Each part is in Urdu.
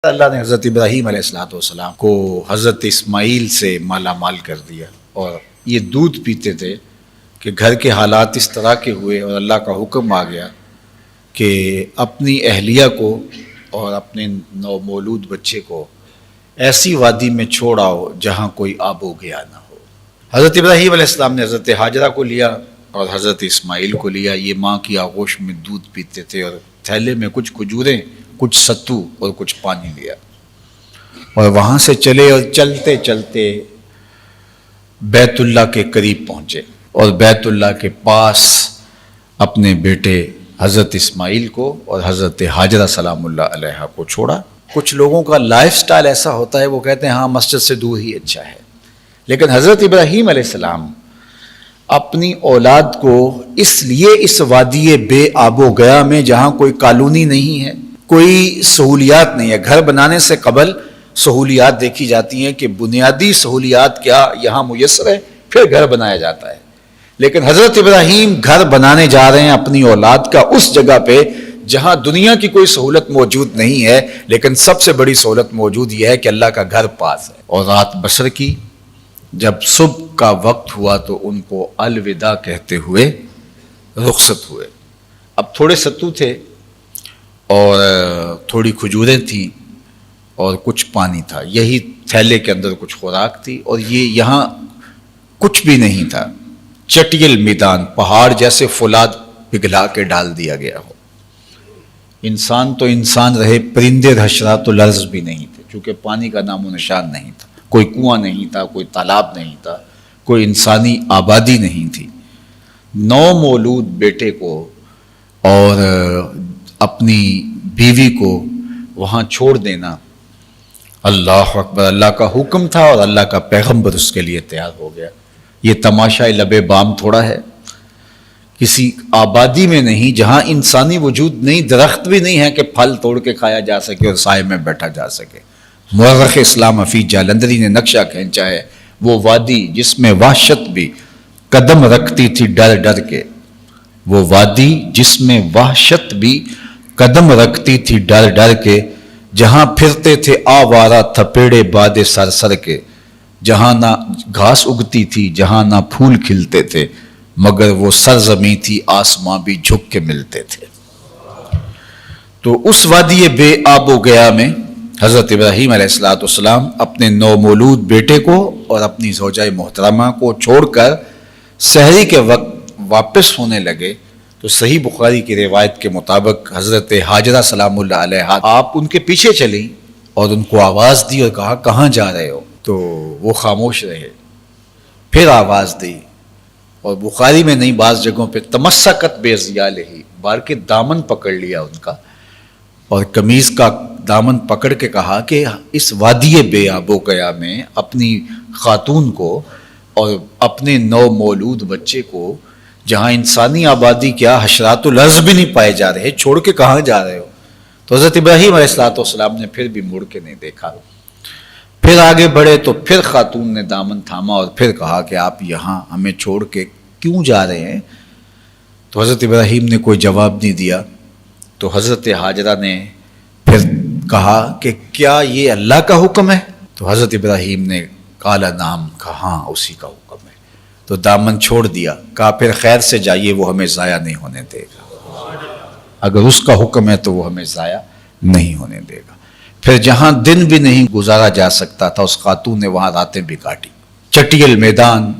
اللہ نے حضرت ابراہیم علیہ السلام کو حضرت اسماعیل سے مالا مال کر دیا، اور یہ دودھ پیتے تھے کہ گھر کے حالات اس طرح کے ہوئے اور اللہ کا حکم آ گیا کہ اپنی اہلیہ کو اور اپنے نومولود بچے کو ایسی وادی میں چھوڑ آؤ جہاں کوئی آب و گیا نہ ہو۔ حضرت ابراہیم علیہ السلام نے حضرت ہاجرہ کو لیا اور حضرت اسماعیل کو لیا۔ یہ ماں کی آغوش میں دودھ پیتے تھے اور تھیلے میں کچھ کھجوریں، کچھ ستو اور کچھ پانی لیا، اور وہاں سے چلے اور چلتے چلتے بیت اللہ کے قریب پہنچے اور بیت اللہ کے پاس اپنے بیٹے حضرت اسماعیل کو اور حضرت ہاجرہ سلام اللہ علیہا کو چھوڑا۔ کچھ لوگوں کا لائف سٹائل ایسا ہوتا ہے، وہ کہتے ہیں ہاں مسجد سے دور ہی اچھا ہے، لیکن حضرت ابراہیم علیہ السلام اپنی اولاد کو اس لیے اس وادی بے آب و گیا میں، جہاں کوئی کالونی نہیں ہے، کوئی سہولیات نہیں ہے، گھر بنانے سے قبل سہولیات دیکھی جاتی ہیں کہ بنیادی سہولیات کیا یہاں میسر ہے، پھر گھر بنایا جاتا ہے۔ لیکن حضرت ابراہیم گھر بنانے جا رہے ہیں اپنی اولاد کا اس جگہ پہ جہاں دنیا کی کوئی سہولت موجود نہیں ہے، لیکن سب سے بڑی سہولت موجود یہ ہے کہ اللہ کا گھر پاس ہے۔ اور رات بسر کی، جب صبح کا وقت ہوا تو ان کو الوداع کہتے ہوئے رخصت ہوئے۔ اب تھوڑے ستو تھے اور تھوڑی کھجوریں تھیں اور کچھ پانی تھا، یہی تھیلے کے اندر کچھ خوراک تھی، اور یہ یہاں کچھ بھی نہیں تھا، چٹیل میدان، پہاڑ جیسے فولاد پگھلا کے ڈال دیا گیا ہو۔ انسان تو انسان رہے، پرندے حشرات و لرز بھی نہیں تھے، چونکہ پانی کا نام و نشان نہیں تھا، کوئی کنواں نہیں تھا، کوئی تالاب نہیں تھا، کوئی انسانی آبادی نہیں تھی۔ نومولود بیٹے کو اور اپنی بیوی کو وہاں چھوڑ دینا، اللہ اکبر، اللہ کا حکم تھا اور اللہ کا پیغمبر اس کے لیے تیار ہو گیا۔ یہ تماشا لب بام تھوڑا ہے، کسی آبادی میں نہیں جہاں انسانی وجود نہیں، درخت بھی نہیں ہے کہ پھل توڑ کے کھایا جا سکے اور سائے میں بیٹھا جا سکے۔ مورخ اسلام حفیظ جالندری نے نقشہ کھینچا ہے، وہ وادی جس میں وحشت بھی قدم رکھتی تھی ڈر ڈر کے، وہ وادی جس میں وحشت بھی قدم رکھتی تھی ڈر ڈر کے، جہاں پھرتے تھے آوارہ تھپیڑے باد سر سر کے، جہاں نہ گھاس اگتی تھی، جہاں نہ پھول کھلتے تھے، مگر وہ سرزمین تھی، آسماں بھی جھک کے ملتے تھے۔ تو اس وادی بے آب و گیا میں حضرت ابراہیم علیہ السلام اپنے نومولود بیٹے کو اور اپنی زوجہ محترمہ کو چھوڑ کر سحری کے وقت واپس ہونے لگے، تو صحیح بخاری کی روایت کے مطابق حضرت ہاجرہ سلام اللہ علیہا آپ ان کے پیچھے چلیں اور ان کو آواز دی اور کہا کہاں جا رہے ہو؟ تو وہ خاموش رہے، پھر آواز دی، اور بخاری میں نہیں بعض جگہوں پہ تمسکت بے ضیالہی، بار کے دامن پکڑ لیا ان کا، اور قمیض کا دامن پکڑ کے کہا کہ اس وادی بے آب و گیا میں اپنی خاتون کو اور اپنے نومولود بچے کو، جہاں انسانی آبادی کیا حشرات و لرز بھی نہیں پائے جا رہے، چھوڑ کے کہاں جا رہے ہو؟ تو حضرت ابراہیم علیہ السلام نے پھر بھی مڑ کے نہیں دیکھا، پھر آگے بڑھے تو پھر خاتون نے دامن تھاما اور پھر کہا کہ آپ یہاں ہمیں چھوڑ کے کیوں جا رہے ہیں؟ تو حضرت ابراہیم نے کوئی جواب نہیں دیا۔ تو حضرت ہاجرہ نے پھر کہا کہ کیا یہ اللہ کا حکم ہے؟ تو حضرت ابراہیم نے کالا نام کہا ہاں اسی کا حکم ہے۔ تو دامن چھوڑ دیا، کہا پھر خیر سے جائیے، وہ ہمیں ضائع نہیں ہونے دے گا، اگر اس کا حکم ہے تو وہ ہمیں ضائع نہیں ہونے دے گا۔ پھر جہاں دن بھی نہیں گزارا جا سکتا تھا، اس خاتون نے وہاں راتیں بھی کاٹی۔ چٹیل میدان،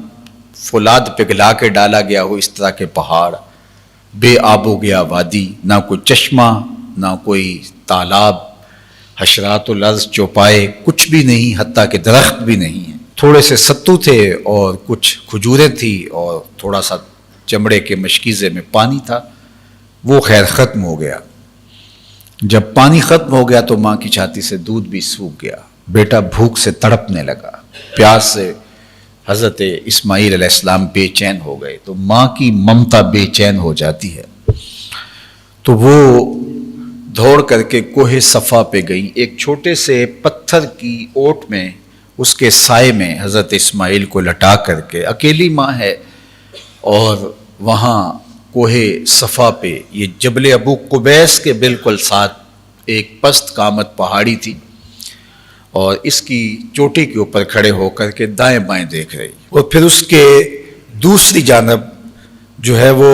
فولاد پگھلا کے ڈالا گیا ہو اس طرح کے پہاڑ، بے آب و گیا وادی، نہ کوئی چشمہ، نہ کوئی تالاب، حشرات و لرز چوپائے کچھ بھی نہیں، حتیٰ کہ درخت بھی نہیں ہے۔ تھوڑے سے ستو تھے اور کچھ کھجوریں تھی اور تھوڑا سا چمڑے کے مشکیزے میں پانی تھا، وہ خیر ختم ہو گیا۔ جب پانی ختم ہو گیا تو ماں کی چھاتی سے دودھ بھی سوکھ گیا، بیٹا بھوک سے تڑپنے لگا، پیاس سے حضرت اسماعیل علیہ السلام بے چین ہو گئے۔ تو ماں کی ممتا بے چین ہو جاتی ہے، تو وہ دوڑ کر کے کوہ صفا پہ گئی، ایک چھوٹے سے پتھر کی اوٹ میں اس کے سائے میں حضرت اسماعیل کو لٹا کر کے، اکیلی ماں ہے، اور وہاں کوہ صفا پہ، یہ جبل ابو قبیس کے بالکل ساتھ ایک پست قامت پہاڑی تھی، اور اس کی چوٹی کے اوپر کھڑے ہو کر کے دائیں بائیں دیکھ رہی، اور پھر اس کے دوسری جانب جو ہے وہ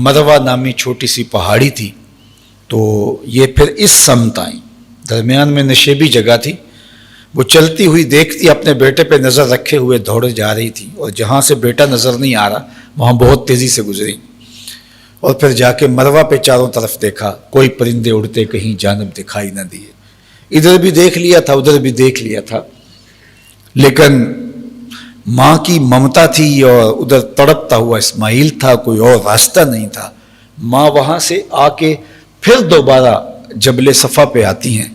مروہ نامی چھوٹی سی پہاڑی تھی، تو یہ پھر اس سمت آئیں، درمیان میں نشیبی جگہ تھی، وہ چلتی ہوئی دیکھتی اپنے بیٹے پہ نظر رکھے ہوئے دوڑے جا رہی تھی، اور جہاں سے بیٹا نظر نہیں آ رہا وہاں بہت تیزی سے گزری، اور پھر جا کے مروہ پہ چاروں طرف دیکھا، کوئی پرندے اڑتے کہیں جانب دکھائی نہ دیے، ادھر بھی دیکھ لیا تھا ادھر بھی دیکھ لیا تھا، لیکن ماں کی ممتا تھی اور ادھر تڑپتا ہوا اسماعیل تھا، کوئی اور راستہ نہیں تھا۔ ماں وہاں سے آ کے پھر دوبارہ جبل صفا پہ آتی ہیں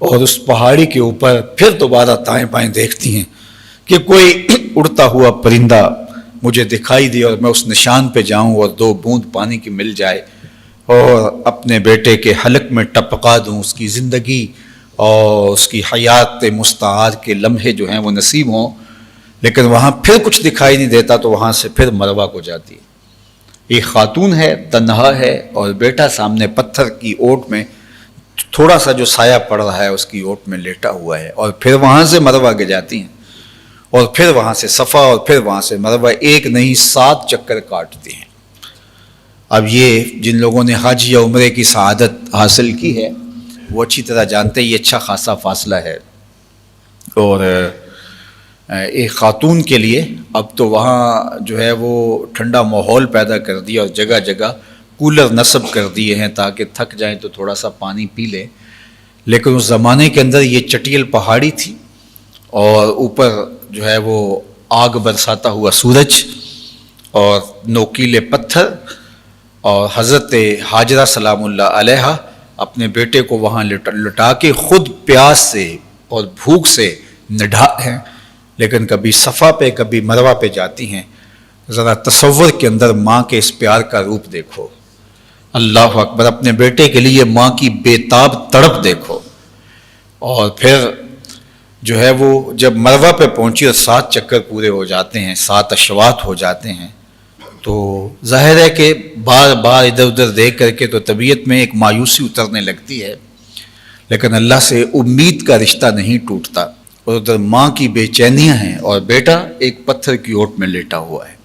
اور اس پہاڑی کے اوپر پھر دوبارہ دائیں بائیں دیکھتی ہیں کہ کوئی اڑتا ہوا پرندہ مجھے دکھائی دے اور میں اس نشان پہ جاؤں اور 2 بوند پانی کی مل جائے اور اپنے بیٹے کے حلق میں ٹپکا دوں، اس کی زندگی اور اس کی حیات مستعار کے لمحے جو ہیں وہ نصیب ہوں، لیکن وہاں پھر کچھ دکھائی نہیں دیتا تو وہاں سے پھر مروہ کو جاتی ہے۔ ایک خاتون ہے، تنہا ہے، اور بیٹا سامنے پتھر کی اوٹ میں تھوڑا سا جو سایہ پڑ رہا ہے اس کی اوٹ میں لیٹا ہوا ہے، اور پھر وہاں سے مروہ کے جاتی ہیں، اور پھر وہاں سے صفا، اور پھر وہاں سے مروہ، ایک نہیں 7 چکر کاٹتی ہیں۔ اب یہ جن لوگوں نے حج یا عمرے کی سعادت حاصل کی ہے وہ اچھی طرح جانتے ہیں یہ اچھا خاصا فاصلہ ہے، اور ایک خاتون کے لیے اب تو وہاں جو ہے وہ ٹھنڈا ماحول پیدا کر دیا اور جگہ جگہ کولر نصب کر دیے ہیں تاکہ تھک جائیں تو تھوڑا سا پانی پی لیں، لیکن اس زمانے کے اندر یہ چٹیل پہاڑی تھی اور اوپر جو ہے وہ آگ برساتا ہوا سورج اور نوکیلے پتھر، اور حضرت حاجرہ سلام اللہ علیہا اپنے بیٹے کو وہاں لٹا کے خود پیاس سے اور بھوک سے نڈھا ہیں، لیکن کبھی صفا پہ کبھی مروہ پہ جاتی ہیں۔ ذرا تصور کے اندر ماں کے اس پیار کا روپ دیکھو، اللہ اکبر، اپنے بیٹے کے لیے ماں کی بے تاب تڑپ دیکھو۔ اور پھر جو ہے وہ جب مروہ پہ پہنچی اور 7 چکر پورے ہو جاتے ہیں، 7 اشواط ہو جاتے ہیں، تو ظاہر ہے کہ بار بار ادھر ادھر دیکھ کر کے تو طبیعت میں ایک مایوسی اترنے لگتی ہے، لیکن اللہ سے امید کا رشتہ نہیں ٹوٹتا، اور ادھر ماں کی بے چینیاں ہیں اور بیٹا ایک پتھر کی اوٹ میں لیٹا ہوا ہے،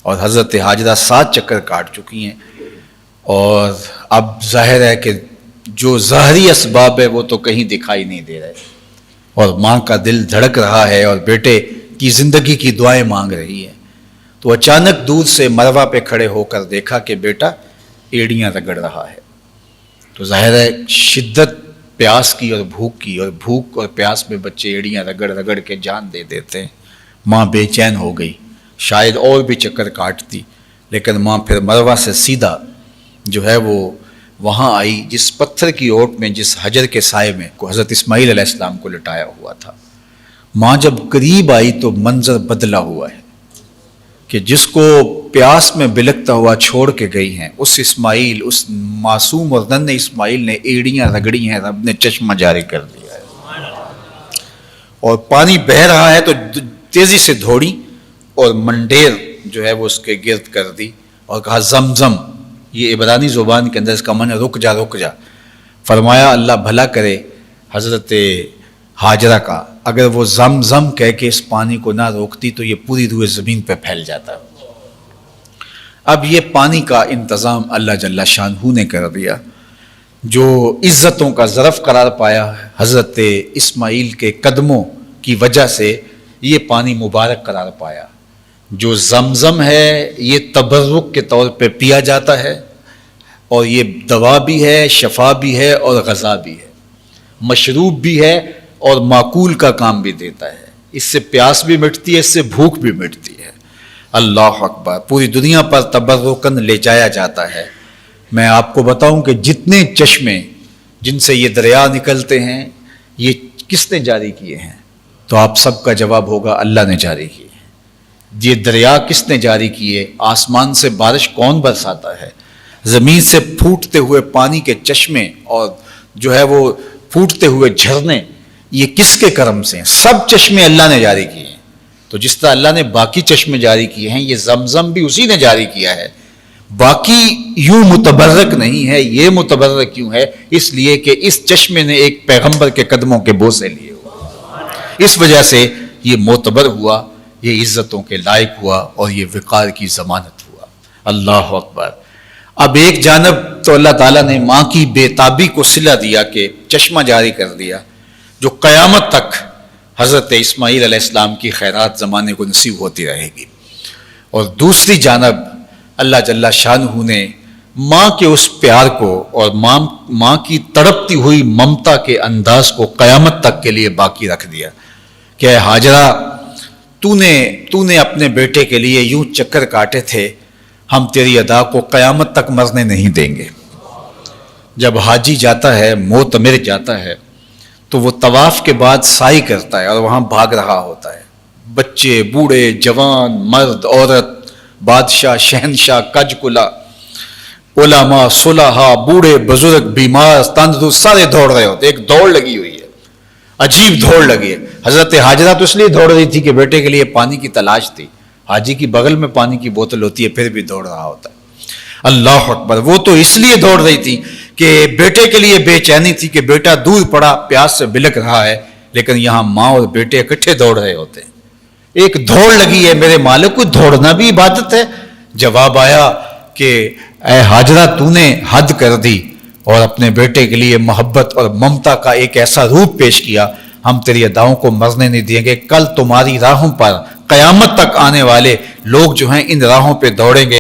اور حضرت حاجرہ 7 چکر کاٹ چکی ہیں، اور اب ظاہر ہے کہ جو ظاہری اسباب ہے وہ تو کہیں دکھائی نہیں دے رہے، اور ماں کا دل دھڑک رہا ہے اور بیٹے کی زندگی کی دعائیں مانگ رہی ہے، تو اچانک دور سے مروہ پہ کھڑے ہو کر دیکھا کہ بیٹا ایڑیاں رگڑ رہا ہے، تو ظاہر ہے شدت پیاس کی اور بھوک اور پیاس میں بچے ایڑیاں رگڑ رگڑ کے جان دے دیتے ہیں۔ ماں بے چین ہو گئی، شاید اور بھی چکر کاٹتی، لیکن ماں پھر مروہ سے سیدھا جو ہے وہ وہاں آئی جس پتھر کی اوٹ میں، جس حجر کے سائے میں کو حضرت اسماعیل علیہ السلام کو لٹایا ہوا تھا۔ ماں جب قریب آئی تو منظر بدلا ہوا ہے کہ جس کو پیاس میں بلکتا ہوا چھوڑ کے گئی ہیں، اس اسماعیل، اس معصوم اور ننھے اسماعیل نے ایڑیاں رگڑی ہیں، رب نے چشمہ جاری کر دیا ہے، اور پانی بہہ رہا ہے تو تیزی سے دوڑی اور منڈیر جو ہے وہ اس کے گرد کر دی اور کہا زمزم، یہ عبرانی زبان کے اندر اس کا معنی رک جا رک جا۔ فرمایا اللہ بھلا کرے حضرت حاجرہ کا، اگر وہ زمزم کہہ کے اس پانی کو نہ روکتی تو یہ پوری روئے زمین پہ پھیل جاتا۔ اب یہ پانی کا انتظام اللہ جل شانہ نے کر دیا، جو عزتوں کا ظرف قرار پایا حضرت اسماعیل کے قدموں کی وجہ سے یہ پانی مبارک قرار پایا۔ جو زمزم ہے یہ تبرک کے طور پہ پیا جاتا ہے، اور یہ دوا بھی ہے، شفا بھی ہے اور غذا بھی ہے، مشروب بھی ہے اور معقول کا کام بھی دیتا ہے، اس سے پیاس بھی مٹتی ہے، اس سے بھوک بھی مٹتی ہے۔ اللہ اکبر، پوری دنیا پر تبرکن لے جایا جاتا ہے۔ میں آپ کو بتاؤں کہ جتنے چشمے جن سے یہ دریا نکلتے ہیں یہ کس نے جاری کیے ہیں، تو آپ سب کا جواب ہوگا اللہ نے جاری کیے۔ یہ دریا کس نے جاری کیے؟ آسمان سے بارش کون برساتا ہے؟ زمین سے پھوٹتے ہوئے پانی کے چشمے اور جو ہے وہ پھوٹتے ہوئے جھرنے، یہ کس کے کرم سے ہیں؟ سب چشمے اللہ نے جاری کیے ہیں۔ تو جس طرح اللہ نے باقی چشمے جاری کیے ہیں، یہ زمزم بھی اسی نے جاری کیا ہے۔ باقی یوں متبرک نہیں ہے. یہ متبرک کیوں ہے؟ اس لیے کہ اس چشمے نے ایک پیغمبر کے قدموں کے بوسے لیے ہوا، اس وجہ سے یہ معتبر ہوا، یہ عزتوں کے لائق ہوا اور یہ وقار کی ضمانت ہوا. اللہ اکبر. اب ایک جانب تو اللہ تعالیٰ نے ماں کی بے تابی کو صلہ دیا کہ چشمہ جاری کر دیا جو قیامت تک حضرت اسماعیل علیہ السلام کی خیرات زمانے کو نصیب ہوتی رہے گی، اور دوسری جانب اللہ جل شانہ نے ماں کے اس پیار کو اور ماں کی تڑپتی ہوئی ممتا کے انداز کو قیامت تک کے لیے باقی رکھ دیا کہ اے ہاجرہ، تو نے اپنے بیٹے کے لیے یوں چکر کاٹے تھے، ہم تیری ادا کو قیامت تک مرنے نہیں دیں گے. جب حاجی جاتا ہے، معتمر جاتا ہے، تو وہ طواف کے بعد سعی کرتا ہے اور وہاں بھاگ رہا ہوتا ہے. بچے، بوڑھے، جوان، مرد، عورت، بادشاہ، شہنشاہ، کج کلا، علماء، صلحاء، بوڑھے، بزرگ، بیمار، تندرست، سارے دوڑ رہے ہوتے. ایک دوڑ لگی ہوئی ہے، عجیب دوڑ لگی ہے. حضرت حاجرہ تو اس لیے دوڑ رہی تھی کہ بیٹے کے لیے پانی کی تلاش تھی. حاجی کی بغل میں پانی کی بوتل ہوتی ہے پھر بھی دوڑ رہا ہوتا ہے. اللہ اکبر. وہ تو اس لیے دوڑ رہی تھی کہ بیٹے کے لیے بے چینی تھی کہ بیٹا دور پڑا، پیاس سے بلک رہا ہے، لیکن یہاں ماں اور بیٹے اکٹھے دوڑ رہے ہوتے ہیں. ایک دوڑ لگی ہے میرے مالک کو، دوڑنا بھی عبادت ہے. جواب آیا کہ اے ہاجرہ، تو نے حد کر دی اور اپنے بیٹے کے لیے محبت اور ممتا کا ایک ایسا روپ پیش کیا، ہم تیری اداؤں کو مرنے نہیں دیں گے. کل تمہاری راہوں پر قیامت تک آنے والے لوگ جو ہیں ان راہوں پہ دوڑیں گے.